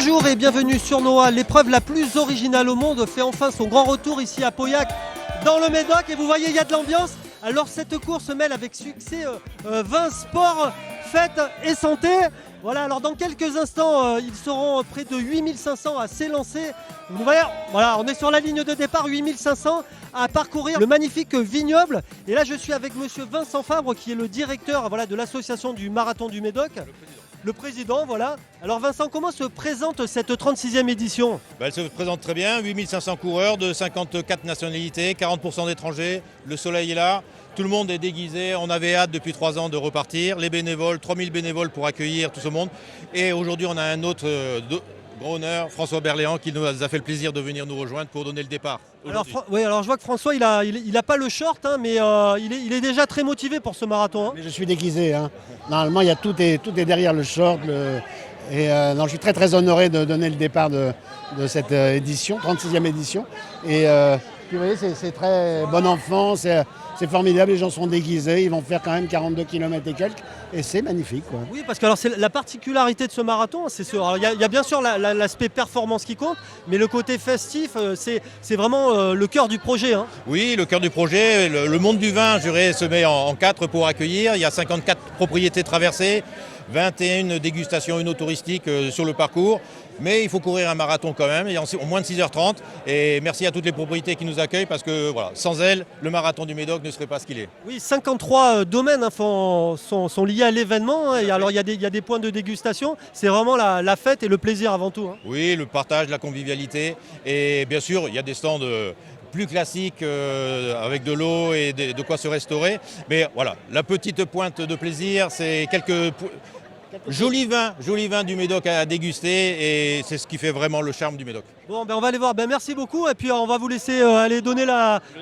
Bonjour et bienvenue sur Noah. L'épreuve la plus originale au monde fait enfin son grand retour ici à Pauillac, dans le Médoc. Et vous voyez, il y a de l'ambiance. Alors cette course mêle avec succès vin, sport, fête et santé. Voilà, alors dans quelques instants, ils seront près de 8500 à s'élancer. Vous voyez, voilà, on est sur la ligne de départ, 8500 à parcourir le magnifique vignoble. Et là, je suis avec monsieur Vincent Fabre, qui est le directeur de l'association du Marathon du Médoc. Le président, voilà. Alors Vincent, comment se présente cette 36e édition ? Elle se présente très bien, 8500 coureurs de 54 nationalités, 40% d'étrangers, le soleil est là, tout le monde est déguisé, on avait hâte depuis 3 ans de repartir, les bénévoles, 3000 bénévoles pour accueillir tout ce monde. Et aujourd'hui on a un autre grand honneur, François Berléand, qui nous a fait le plaisir de venir nous rejoindre pour donner le départ. Alors, alors je vois que François, il a pas le short, hein, mais il est déjà très motivé pour ce marathon. Hein. Mais je suis déguisé. Hein. Normalement, tout est derrière le short. Non, je suis très très honoré de donner le départ de cette édition, 36e édition. Et puis, vous voyez, c'est très bon enfant, c'est formidable, les gens sont déguisés, ils vont faire quand même 42 km et quelques, et c'est magnifique. Quoi. Oui, parce que c'est la particularité de ce marathon, c'est il y a bien sûr l'aspect performance qui compte, mais le côté festif, c'est vraiment le cœur du projet. Hein. Oui, le cœur du projet, le monde du vin, je dirais, se met en 4 pour accueillir. Il y a 54 propriétés traversées, 21 dégustations touristique sur le parcours. Mais il faut courir un marathon quand même, en moins de 6h30. Et merci à toutes les propriétés qui nous accueillent parce que voilà, sans elles, le marathon du Médoc ne serait pas ce qu'il est. Oui, 53 domaines sont liés à l'événement. Hein, et alors il y a des points de dégustation. C'est vraiment la fête et le plaisir avant tout. Hein. Oui, le partage, la convivialité. Et bien sûr, il y a des stands plus classiques avec de l'eau et de quoi se restaurer. Mais voilà, la petite pointe de plaisir, c'est quelques joli vin du Médoc à déguster et c'est ce qui fait vraiment le charme du Médoc. Bon, on va aller voir. Merci beaucoup et puis on va vous laisser aller donner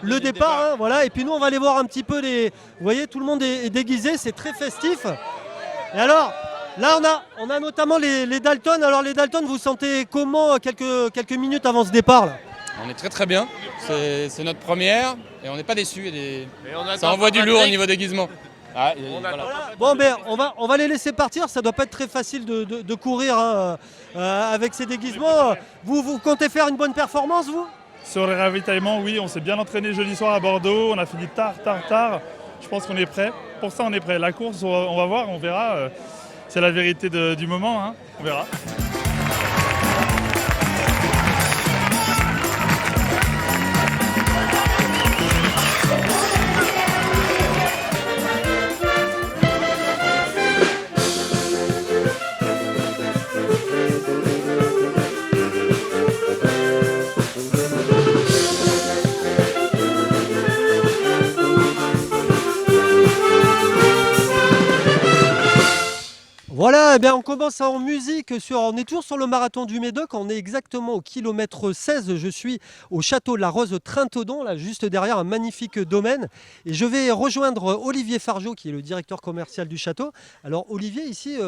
le départ. Hein, voilà. Et puis nous, on va aller voir un petit peu Vous voyez, tout le monde est déguisé, c'est très festif. Et alors, là, on a notamment les Dalton. Alors les Dalton, vous sentez comment quelques minutes avant ce départ là ? On est très très bien. C'est notre première et on n'est pas déçus. Ça envoie du lourd au niveau déguisement. Ah, voilà. Bon, on va les laisser partir, ça doit pas être très facile de courir hein, avec ces déguisements. Vous comptez faire une bonne performance, vous ? Sur les ravitaillements, oui, on s'est bien entraîné jeudi soir à Bordeaux, on a fini tard. Je pense qu'on est prêt. Pour ça, on est prêt. La course, on va voir, on verra. C'est la vérité du moment, hein. On verra. Voilà, on commence en musique. On est toujours sur le marathon du Médoc. On est exactement au kilomètre 16. Je suis au château La Rose Trinthodon, là, juste derrière un magnifique domaine. Et je vais rejoindre Olivier Fargeot, qui est le directeur commercial du château. Alors Olivier, ici,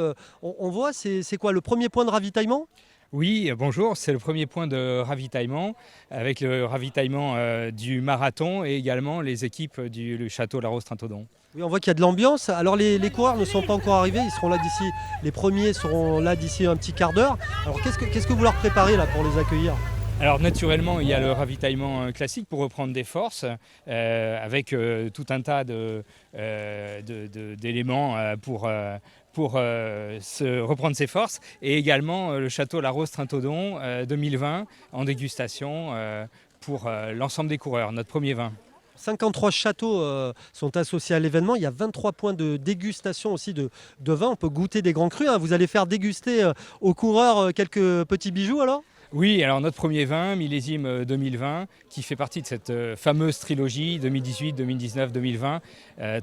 on voit, c'est quoi le premier point de ravitaillement ? Oui, bonjour, c'est le premier point de ravitaillement, avec le ravitaillement du marathon et également les équipes du château La Rose Trinthodon. Oui, on voit qu'il y a de l'ambiance. Alors les coureurs ne sont pas encore arrivés, ils seront là d'ici, les premiers seront là d'ici un petit quart d'heure. Alors qu'est-ce que vous leur préparez là pour les accueillir ? Alors naturellement, il y a le ravitaillement classique pour reprendre des forces, avec tout un tas d'éléments pour se reprendre ses forces, et également le château La Rose Trinthodon 2020 en dégustation pour l'ensemble des coureurs, notre premier vin. 53 châteaux sont associés à l'événement. Il y a 23 points de dégustation aussi de vin. On peut goûter des grands crus. Hein. Vous allez faire déguster aux coureurs quelques petits bijoux alors ? Oui, alors notre premier vin, millésime 2020, qui fait partie de cette fameuse trilogie 2018, 2019, 2020.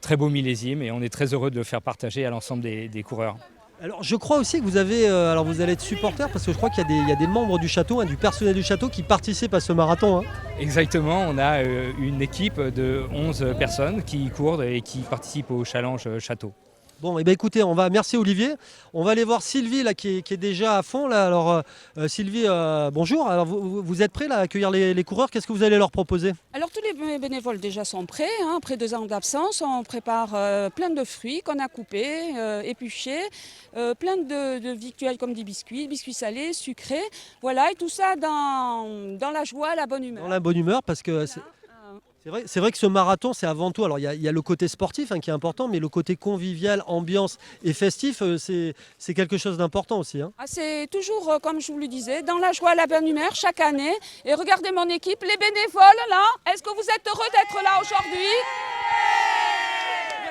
Très beau millésime et on est très heureux de le faire partager à l'ensemble des coureurs. Alors je crois aussi que vous avez, alors vous allez être supporter parce que je crois qu'il y a des membres du château, hein, du personnel du château qui participent à ce marathon. Hein. Exactement, on a une équipe de 11 personnes qui courent et qui participent au challenge château. Bon, et ben écoutez, merci Olivier. On va aller voir Sylvie là, qui est déjà à fond. Là. Alors, Sylvie, bonjour. Alors, vous êtes prêts là, à accueillir les coureurs? Qu'est-ce que vous allez leur proposer? Alors tous les bénévoles déjà sont prêts. Après 2 ans d'absence, on prépare plein de fruits qu'on a coupés, épluchés, plein de victuailles comme des biscuits salés, sucrés. Voilà, et tout ça dans la joie, la bonne humeur. Dans la bonne humeur, parce que c'est vrai que ce marathon, c'est avant tout. Alors, il y a le côté sportif qui est important, mais le côté convivial, ambiance et festif, c'est quelque chose d'important aussi. C'est toujours, comme je vous le disais, dans la joie, la bonne humeur, chaque année. Et regardez mon équipe, les bénévoles, là. Est-ce que vous êtes heureux d'être là aujourd'hui?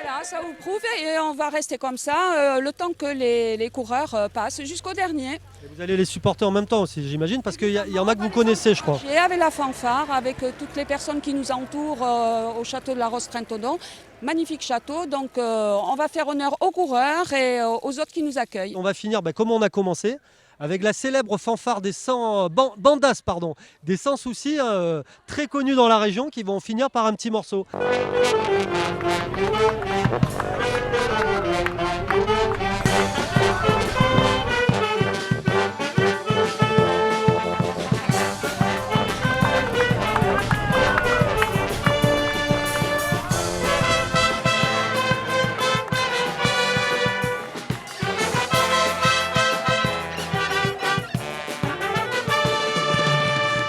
Voilà, ça vous prouve. Et on va rester comme ça le temps que les coureurs passent jusqu'au dernier. Et vous allez les supporter en même temps aussi, j'imagine, parce qu'il y en a que vous connaissez, je crois. Et avec la fanfare, avec toutes les personnes qui nous entourent au château de la Rose-Trentodon. Magnifique château, donc on va faire honneur aux coureurs et aux autres qui nous accueillent. On va finir comme on a commencé, avec la célèbre fanfare des 100 bandas, des Sans Soucis, très connus dans la région, qui vont finir par un petit morceau.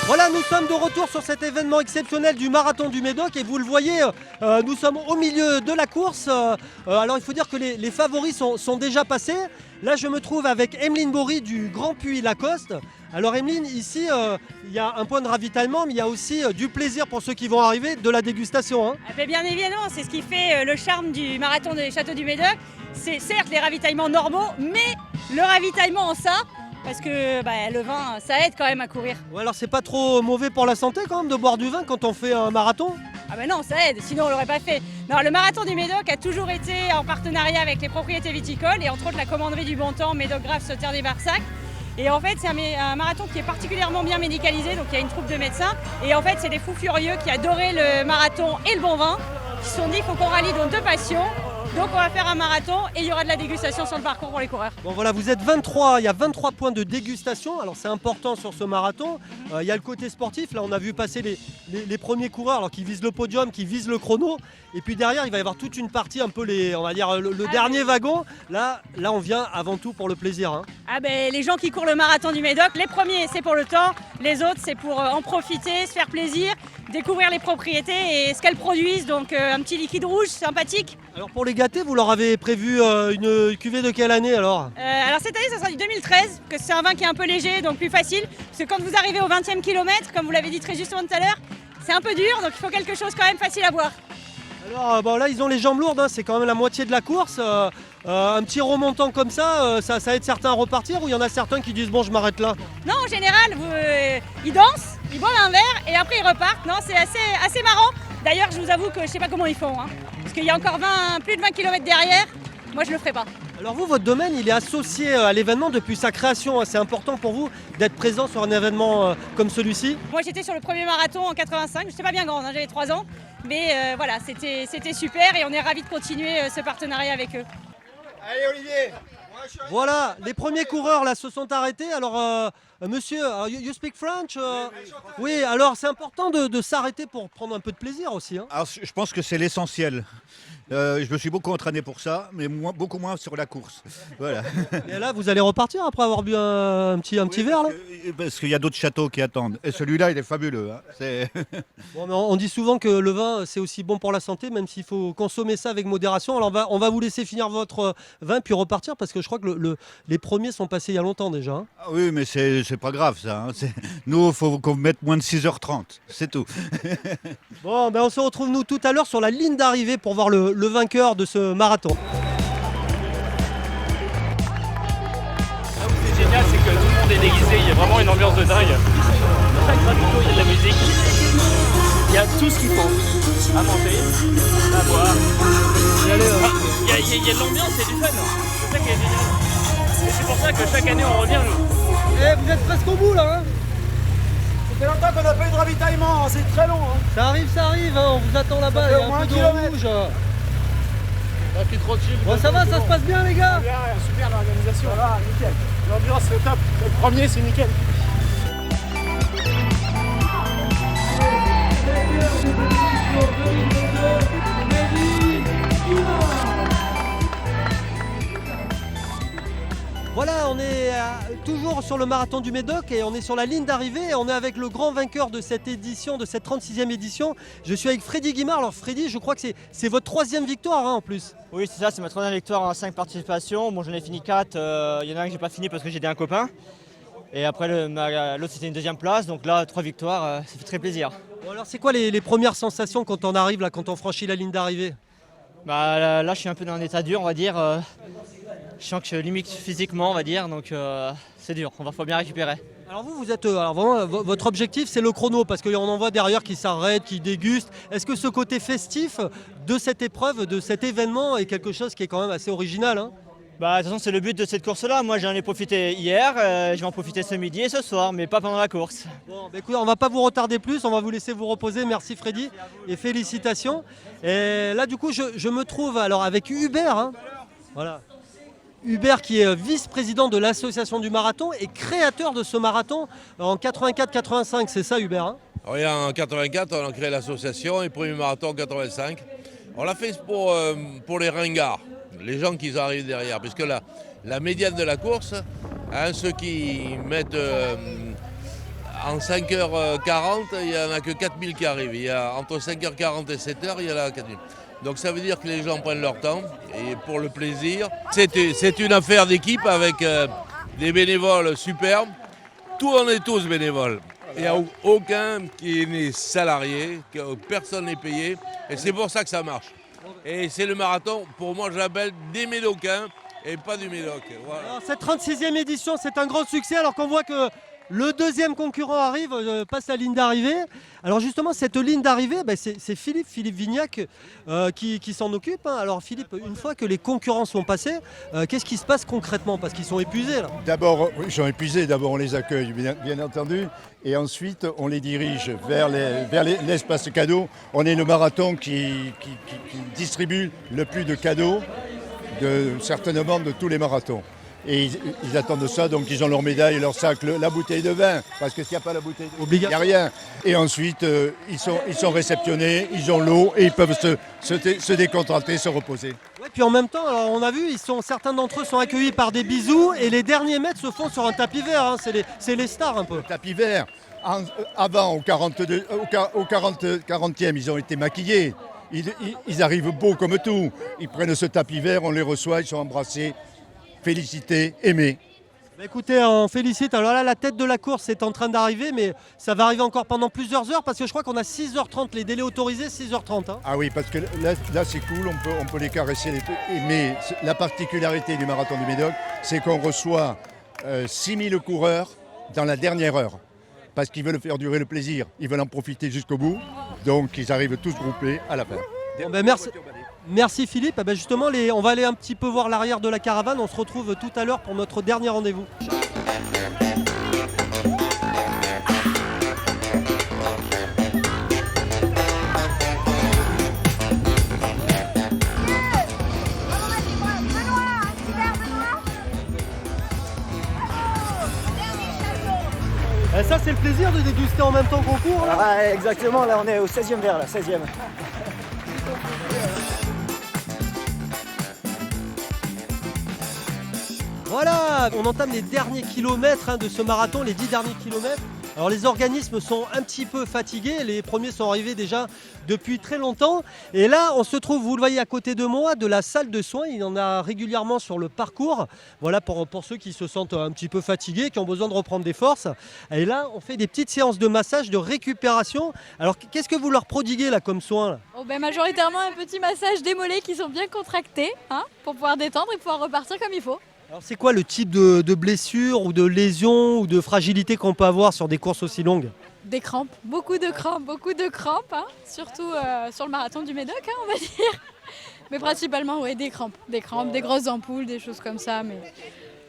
Voilà, nous sommes de retour sur cet événement exceptionnel du marathon du Médoc et vous le voyez, nous sommes au milieu de la course. Alors il faut dire que les favoris sont déjà passés. Là je me trouve avec Emeline Bory du Grand Puy Lacoste. Alors Emeline, ici il y a un point de ravitaillement, mais il y a aussi du plaisir pour ceux qui vont arriver, de la dégustation. Bien évidemment, c'est ce qui fait le charme du marathon des Châteaux du Médoc. C'est certes les ravitaillements normaux, mais le ravitaillement en ça, parce que le vin, ça aide quand même à courir. Ouais, alors c'est pas trop mauvais pour la santé quand même de boire du vin quand on fait un marathon? Non, ça aide, sinon on l'aurait pas fait. Non, le marathon du Médoc a toujours été en partenariat avec les propriétés viticoles et entre autres la commanderie du Bon Temps, Médoc Grave, Sauternes des Barsac. Et en fait, c'est un marathon qui est particulièrement bien médicalisé, donc il y a une troupe de médecins. Et en fait, c'est des fous furieux qui adoraient le marathon et le bon vin, qui se sont dit qu'il faut qu'on rallie nos deux passions. Donc on va faire un marathon et il y aura de la dégustation sur le parcours pour les coureurs. Bon voilà, vous êtes 23, il y a 23 points de dégustation, alors c'est important sur ce marathon. Il y a le côté sportif, là on a vu passer les premiers coureurs alors, qui visent le podium, qui visent le chrono. Et puis derrière il va y avoir toute une partie, un peu on va dire le dernier wagon. Là on vient avant tout pour le plaisir. Les gens qui courent le marathon du Médoc, les premiers c'est pour le temps, les autres c'est pour en profiter, se faire plaisir, découvrir les propriétés et ce qu'elles produisent, donc un petit liquide rouge sympathique. Alors pour les gâter, vous leur avez prévu une cuvée de quelle année alors? Alors cette année ça sera du 2013, que c'est un vin qui est un peu léger, donc plus facile, parce que quand vous arrivez au 20e kilomètre, comme vous l'avez dit très justement tout à l'heure, c'est un peu dur, donc il faut quelque chose quand même facile à boire. Alors là ils ont les jambes lourdes, c'est quand même la moitié de la course. Un petit remontant comme ça, ça aide certains à repartir ou il y en a certains qui disent bon je m'arrête là? Non, en général, ils dansent, ils boivent un verre et après ils repartent. Non, c'est assez marrant. D'ailleurs, je vous avoue que je sais pas comment ils font, parce qu'il y a encore plus de 20 km derrière. Moi, je le ferai pas. Alors vous, votre domaine, il est associé à l'événement depuis sa création. C'est important pour vous d'être présent sur un événement comme celui-ci? Moi, j'étais sur le premier marathon en 85. Je n'étais pas bien grande, j'avais 3 ans. Mais voilà, c'était super et on est ravis de continuer ce partenariat avec eux. Allez Olivier! Voilà, les premiers coureurs là se sont arrêtés. Alors monsieur, you speak French? Oui, alors c'est important de s'arrêter pour prendre un peu de plaisir aussi. Alors, je pense que c'est l'essentiel. Je me suis beaucoup entraîné pour ça, mais beaucoup moins sur la course. Voilà. Et là, vous allez repartir après avoir bu un petit verre là? Parce qu'il y a d'autres châteaux qui attendent. Et celui-là, il est fabuleux. Bon, mais on dit souvent que le vin, c'est aussi bon pour la santé, même s'il faut consommer ça avec modération. Alors on va vous laisser finir votre vin puis repartir parce que je crois que les premiers sont passés il y a longtemps déjà. Ah oui, mais c'est pas grave ça. Nous, il faut qu'on mette moins de 6h30. C'est tout. Bon, on se retrouve nous tout à l'heure sur la ligne d'arrivée pour voir le vainqueur de ce marathon. Là où c'est génial, c'est que tout le monde est déguisé, il y a vraiment une ambiance de dingue. Chaque ravito, il y a de la musique. Il y a tout ce qu'il faut. À manger, à boire. Il y a de l'ambiance, il y a du fun. C'est ça qui est génial. Et c'est pour ça que chaque année on revient nous. Et vous êtes presque au bout là. Ça fait longtemps qu'on n'a pas eu de ravitaillement, c'est très long. Ça arrive, on vous attend là-bas, il y a un peu de rouge. Bon, ça va, ça se passe bien les gars? Super l'organisation. Voilà, nickel. L'ambiance c'est top. Le premier c'est nickel. Voilà, on est toujours sur le marathon du Médoc et on est sur la ligne d'arrivée et on est avec le grand vainqueur de cette édition, de cette 36e édition. Je suis avec Freddy Guimard. Alors Freddy, je crois que c'est votre 3e victoire hein, en plus. Oui, c'est ça, c'est ma 3e victoire en 5 participations. Bon, j'en ai fini 4, il y en a un que j'ai pas fini parce que j'ai aidé un copain. Et après, l'autre c'était une 2e place, donc là, 3 victoires, ça fait très plaisir. Bon, alors c'est quoi les premières sensations quand on arrive, là, quand on franchit la ligne d'arrivée? Bah, là, je suis un peu dans un état dur, on va dire. Je sens que je limite physiquement, on va dire, donc c'est dur, faut bien récupérer. Alors vous êtes, alors vraiment, votre objectif c'est le chrono, parce qu'on en voit derrière qui s'arrêtent, qui dégustent. Est-ce que ce côté festif de cette épreuve, de cet événement est quelque chose qui est quand même assez original hein? Bah, de toute façon, c'est le but de cette course-là. Moi, j'en ai profité hier, je vais en profiter ce midi et ce soir, mais pas pendant la course. Bon, bah écoutez, on va pas vous retarder plus, on va vous laisser vous reposer. Merci Freddy et félicitations. Et là, du coup, je me trouve alors avec Hubert. Hein. Voilà. Hubert qui est vice-président de l'association du marathon et créateur de ce marathon en 84-85, c'est ça Hubert hein? Oui, en 84, on a créé l'association et le premier marathon en 85. On l'a fait pour les ringards, les gens qui arrivent derrière, puisque la médiane de la course, hein, ceux qui mettent en 5h40, il n'y en a que 4000 qui arrivent. Il y a, entre 5h40 et 7h, il y en a 4000. Donc ça veut dire que les gens prennent leur temps et pour le plaisir. C'est une affaire d'équipe avec des bénévoles superbes. On est tous bénévoles. Il n'y a aucun qui est né salarié, personne n'est payé. Et c'est pour ça que ça marche. Et c'est le marathon, pour moi je l'appelle des Médocains et pas du Médoc. Voilà. Alors, cette 36e édition, c'est un grand succès alors qu'on voit que le deuxième concurrent arrive, passe la ligne d'arrivée. Alors justement, cette ligne d'arrivée, c'est Philippe Vignac qui s'en occupe. Hein. Alors Philippe, une fois que les concurrents sont passés, qu'est-ce qui se passe concrètement? Parce qu'ils sont épuisés là. D'abord, ils sont épuisés, d'abord on les accueille bien entendu, et ensuite on les dirige vers l'espace cadeau. On est le marathon qui distribue le plus de cadeaux, certainement de tous les marathons. Et ils attendent ça, donc ils ont leur médaille, leur sac, la bouteille de vin, parce que s'il n'y a pas la bouteille de vin, il n'y a rien. Et ensuite, ils sont réceptionnés, ils ont l'eau et ils peuvent se décontracter, se reposer. Ouais, puis en même temps, alors on a vu, certains d'entre eux sont accueillis par des bisous et les derniers mètres se font sur un tapis vert, hein. C'est les stars un peu. Le tapis vert, avant au 40e, ils ont été maquillés. Ils arrivent beaux comme tout. Ils prennent ce tapis vert, on les reçoit, ils sont embrassés. Féliciter, aimer. Bah écoutez, on félicite. Alors là, la tête de la course est en train d'arriver, mais ça va arriver encore pendant plusieurs heures parce que je crois qu'on a 6h30, les délais autorisés, 6h30. Hein. Ah oui, parce que là c'est cool, on peut les caresser. Mais la particularité du marathon du Médoc, c'est qu'on reçoit 6000 coureurs dans la dernière heure. Parce qu'ils veulent faire durer le plaisir, ils veulent en profiter jusqu'au bout. Donc ils arrivent tous groupés à la fin. Bon, ben merci Philippe. Eh ben justement, on va aller un petit peu voir l'arrière de la caravane. On se retrouve tout à l'heure pour notre dernier rendez-vous. Et ça, c'est le plaisir de déguster en même temps qu'on court. Là. Ah, exactement, là on est au 16e verre, là, 16e. Voilà, on entame les derniers kilomètres de ce marathon, les 10 derniers kilomètres. Alors les organismes sont un petit peu fatigués, les premiers sont arrivés déjà depuis très longtemps. Et là, on se trouve, vous le voyez à côté de moi, de la salle de soins. Il y en a régulièrement sur le parcours. Voilà pour ceux qui se sentent un petit peu fatigués, qui ont besoin de reprendre des forces. Et là, on fait des petites séances de massage, de récupération. Alors qu'est-ce que vous leur prodiguez là comme soin là? Majoritairement un petit massage des mollets qui sont bien contractés pour pouvoir détendre et pouvoir repartir comme il faut. Alors c'est quoi le type de blessure ou de lésion ou de fragilité qu'on peut avoir sur des courses aussi longues? Des crampes, beaucoup de crampes, surtout sur le marathon du Médoc, on va dire. Mais principalement, des crampes, des grosses ampoules, des choses comme ça, mais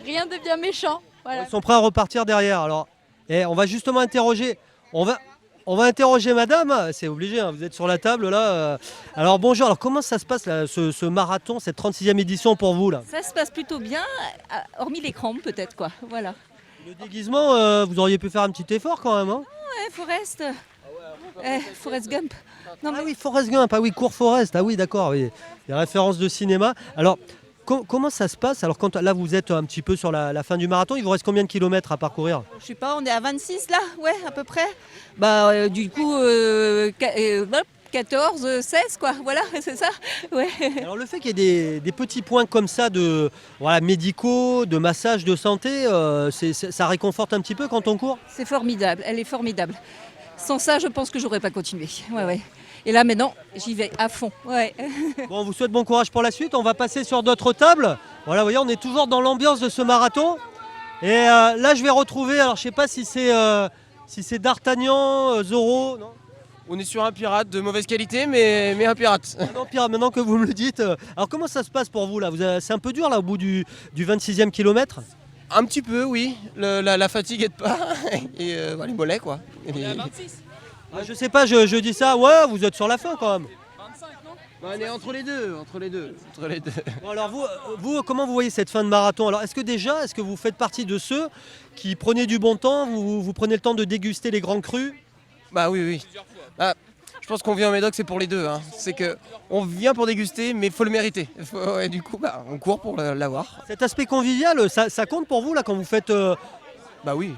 rien de bien méchant. Voilà. Ils sont prêts à repartir derrière. Alors, on va justement interroger, on On va interroger madame, c'est obligé, hein, vous êtes sur la table là. Alors bonjour, alors comment ça se passe là, ce marathon, cette 36e édition pour vous là? Ça se passe plutôt bien, hormis les crampes peut-être quoi, voilà. Le déguisement, vous auriez pu faire un petit effort quand même. Hein? Ouais, Forrest Gump. Non, Ah oui, Forrest Gump, ah oui, cours Forrest, ah oui d'accord, oui. Des références de cinéma. Alors comment ça se passe? Alors quand là vous êtes un petit peu sur la fin du marathon, il vous reste combien de kilomètres à parcourir? Je sais pas, on est à 26 là, ouais, à peu près. Du coup, 14, 16 quoi, voilà, c'est ça. Ouais. Alors le fait qu'il y ait des petits points comme ça de médicaux, de massage, de santé, ça réconforte un petit peu quand on court? C'est formidable, elle est formidable. Sans ça, je pense que j'aurais pas continué. Ouais. Et là maintenant, j'y vais à fond. Ouais. Bon, on vous souhaite bon courage pour la suite. On va passer sur d'autres tables. Voilà, vous voyez, on est toujours dans l'ambiance de ce marathon. Et là, je vais retrouver, alors je sais pas si c'est D'Artagnan, Zorro, non? On est sur un pirate de mauvaise qualité, mais un pirate. Non, pirate, maintenant que vous me le dites. Alors comment ça se passe pour vous là? C'est un peu dur là au bout du 26e kilomètre? Un petit peu, oui. La fatigue aide pas. Et les mollets, quoi. On est à 26. Je sais pas, je dis ça. Ouais, vous êtes sur la fin quand même. 25, non? On est entre les deux. Bon, alors vous, comment vous voyez cette fin de marathon? Alors est-ce que vous faites partie de ceux qui prenaient du bon temps, vous prenez le temps de déguster les grands crus? Bah oui. Je pense qu'on vient au Médoc, c'est pour les deux. Hein. C'est qu'on vient pour déguster, mais il faut le mériter. Du coup, on court pour l'avoir. Cet aspect convivial, ça compte pour vous là quand vous faites... Bah oui.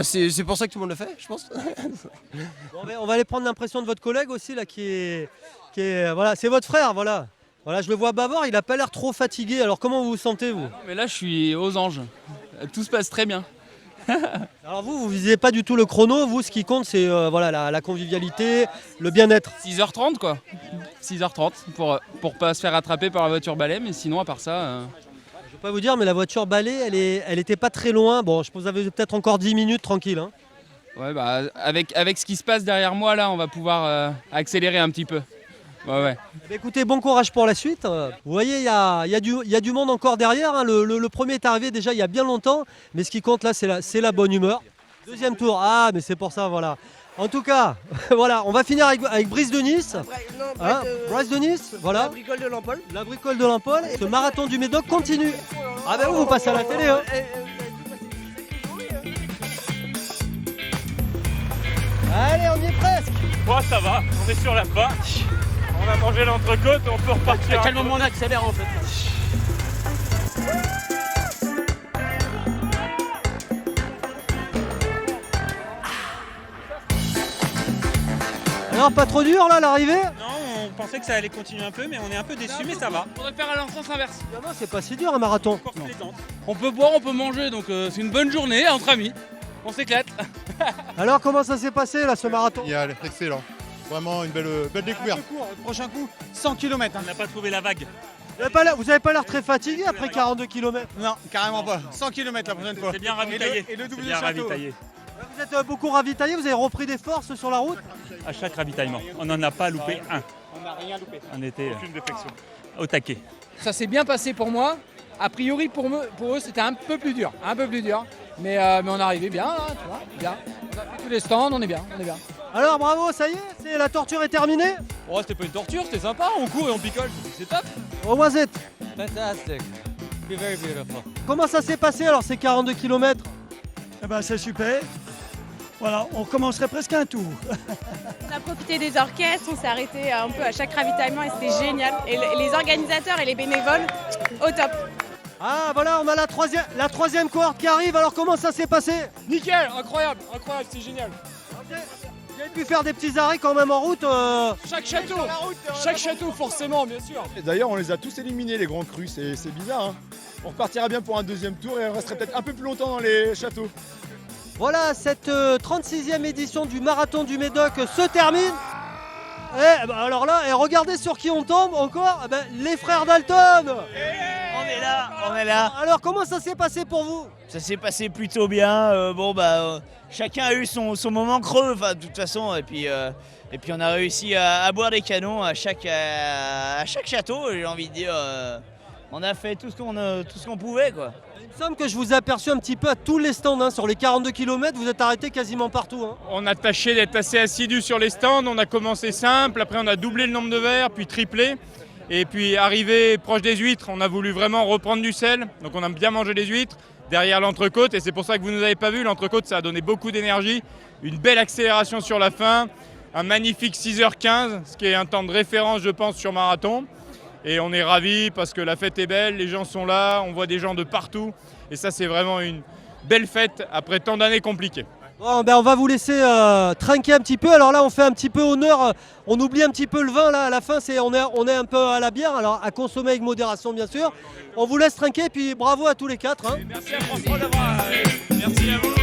C'est pour ça que tout le monde le fait, je pense. Bon, on va aller prendre l'impression de votre collègue aussi là qui est voilà, c'est votre frère, voilà. Voilà, je le vois bavard, il n'a pas l'air trop fatigué. Alors comment vous vous sentez vous? Non, mais là je suis aux anges. Tout se passe très bien. Alors vous visez pas du tout le chrono, vous ce qui compte c'est la convivialité, le bien-être. 6h30 quoi. 6h30 pour pas se faire attraper par la voiture balai, mais sinon à part ça... Je vais pas vous dire mais la voiture balai elle était pas très loin. Bon, je pense que vous avez peut-être encore 10 minutes tranquille. Hein. Ouais avec ce qui se passe derrière moi là, on va pouvoir accélérer un petit peu. Ouais. Écoutez, bon courage pour la suite. Vous voyez, il y a du monde encore derrière. Hein. Le premier est arrivé déjà il y a bien longtemps. Mais ce qui compte là, c'est la bonne humeur. Deuxième tour. Ah, mais c'est pour ça, voilà. En tout cas, voilà, on va finir avec Brice de Nice. Brice de Nice, voilà. La bricole de l'Empole. La bricole de l'Empole. Et ce marathon du Médoc continue. Ah ben vous passez à la télé. Hein. Allez, on y est presque. Bon, ça va, on est sur la fin. On a mangé l'entrecôte, on peut repartir. À quel moment on accélère en fait? Alors pas trop dur là l'arrivée? Non, on pensait que ça allait continuer un peu, mais on est un peu déçus, mais ça va. On faudrait faire à l'enfance inverse. Non, c'est pas si dur un marathon. On peut boire, on peut manger, donc c'est une bonne journée entre amis. On s'éclate. Alors comment ça s'est passé là ce marathon? Excellent. Vraiment une belle découverte. Le prochain coup, 100 km. On n'a pas trouvé la vague. Vous n'avez pas l'air très fatigué après 42 km? Non, carrément pas. 100 km la prochaine fois. C'est bien ravitaillé. Et le double de château. Vous êtes beaucoup ravitaillé, vous avez repris des forces sur la route? À chaque ravitaillement. On n'en a pas loupé un. On n'a rien loupé. On était au taquet. Ça s'est bien passé pour moi. A priori pour eux c'était un peu plus dur. Mais on est arrivé bien, là, tu vois, bien. On a fait tous les stands, on est bien. Alors bravo, ça y est, la torture est terminée? Oh, c'était pas une torture, c'était sympa, on court et on picole, c'est top. What was it? Fantastic. Very beautiful. Comment ça s'est passé alors ces 42 km? Eh ben c'est super. Voilà, on commencerait presque un tour. On a profité des orchestres, on s'est arrêté un peu à chaque ravitaillement et c'était génial. Et les organisateurs et les bénévoles, au top. Ah voilà, on a la troisième cohorte qui arrive, alors comment ça s'est passé? Nickel, incroyable, c'est génial. Vous avez pu faire des petits arrêts quand même en route Chaque château forcément, bien sûr. D'ailleurs, on les a tous éliminés, les grands crus, c'est bizarre. Hein. On repartira bien pour un deuxième tour et on resterait peut-être un peu plus longtemps dans les châteaux. Voilà, cette 36e édition du Marathon du Médoc se termine. Et alors là, regardez sur qui on tombe encore, les frères Dalton. On est là. Alors comment ça s'est passé pour vous? Ça s'est passé plutôt bien. Chacun a eu son moment creux, de toute façon. Et puis on a réussi à boire des canons à chaque château. J'ai envie de dire, on a fait tout ce qu'on pouvait, quoi. Il me semble que je vous ai aperçu un petit peu à tous les stands, hein. Sur les 42 km, vous êtes arrêté quasiment partout, hein. On a tâché d'être assez assidus sur les stands, on a commencé simple, après on a doublé le nombre de verres, puis triplé. Et puis arrivé proche des huîtres, on a voulu vraiment reprendre du sel, donc on a bien mangé les huîtres derrière l'entrecôte, et c'est pour ça que vous ne nous avez pas vu, l'entrecôte ça a donné beaucoup d'énergie, une belle accélération sur la fin, un magnifique 6h15, ce qui est un temps de référence je pense sur marathon. Et on est ravis parce que la fête est belle, les gens sont là, on voit des gens de partout, et ça c'est vraiment une belle fête après tant d'années compliquées. Bon, ben on va vous laisser trinquer un petit peu. Alors là, on fait un petit peu honneur. On oublie un petit peu le vin là. À la fin, on est un peu à la bière. Alors à consommer avec modération, bien sûr. On vous laisse trinquer. Puis bravo à tous les quatre, hein. Merci à François d'avoir. Merci à vous.